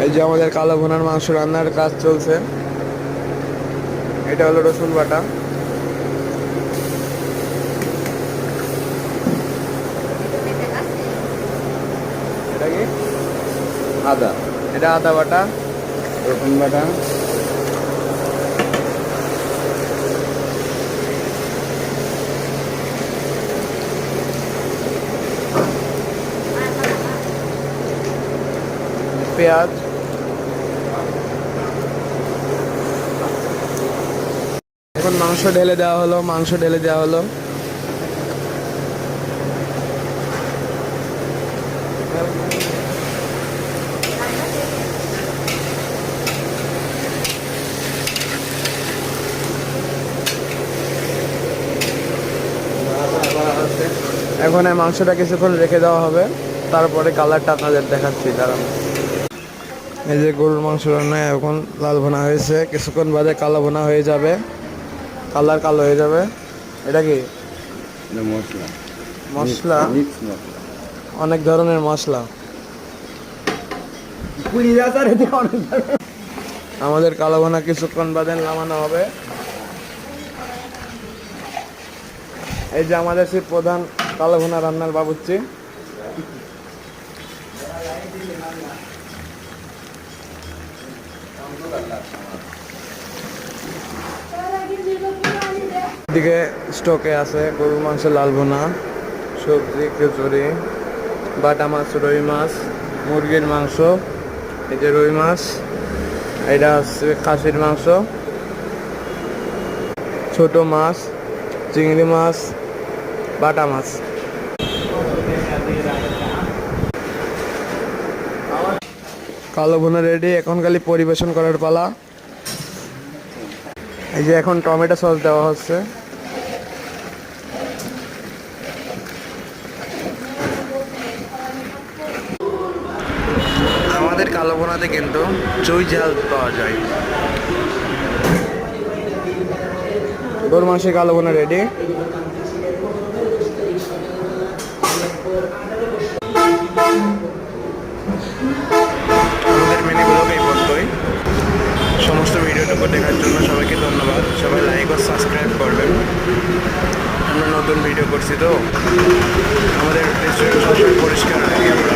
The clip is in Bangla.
এই যে আমাদের কালো ভুনার মাংস রান্নার কাজ চলছে। এটা হলো রসুন বাটা, এটা কি আদা, এটা আদা বাটা, রসুন বাটা, পেঁয়াজ, এখন মাংস ঢেলে দেওয়া হলো। এখন এই মাংসটা কিছুক্ষণ রেখে দেওয়া হবে, তারপরে কালারটা আপনাদের দেখাচ্ছি দাঁড়ান। এই যে গরুর মাংস রান্নায় এখন লাল ভুনা হয়েছে, কিছুক্ষণ বাদে কালো ভুনা হয়ে যাবে, কালো হয়ে যাবে। এটা কি মশলা, মশলা? মিক্স মশলা, অনেক ধরনের মশলা। আমাদের কালো ভুনা কিছুক্ষণ বাদে নামানো হবে। এই যে আমাদের সেই প্রধান কালো ভুনা রান্নার বাবুর্চি। এদিকে স্টকে আছে গরুর মাংস, লাল ভুনা, সবজি, খিচুড়ি, বাটা মাছ, রুই মাছ, মুরগির মাংস, এই যে রুই মাছ, এটা হচ্ছে খাসির মাংস, ছোট মাছ, চিংড়ি মাছ, বাটা মাছ। কালো ভুনা রেডি, এখন খালি পরিবেশন করার পালা। এই যে এখন টমেটো সস দেওয়া হচ্ছে। আমাদের কালো ভুনাতে কিন্তু চুই ঝাল পাওয়া যায়। গরুর মাংসের কালো ভুনা রেডি। আমাদের মিনি ব্লগ এই পর্যন্তই। সমস্ত ভিডিওটুকু দেখার জন্য সবাইকে ধন্যবাদ। সবাই লাইক ও সাবস্ক্রাইব করবেন। আমরা নতুন ভিডিও করছি তো, আমাদের ডিস্ট্রিক্ট সবসময় পরিষ্কার রাখি আমরা।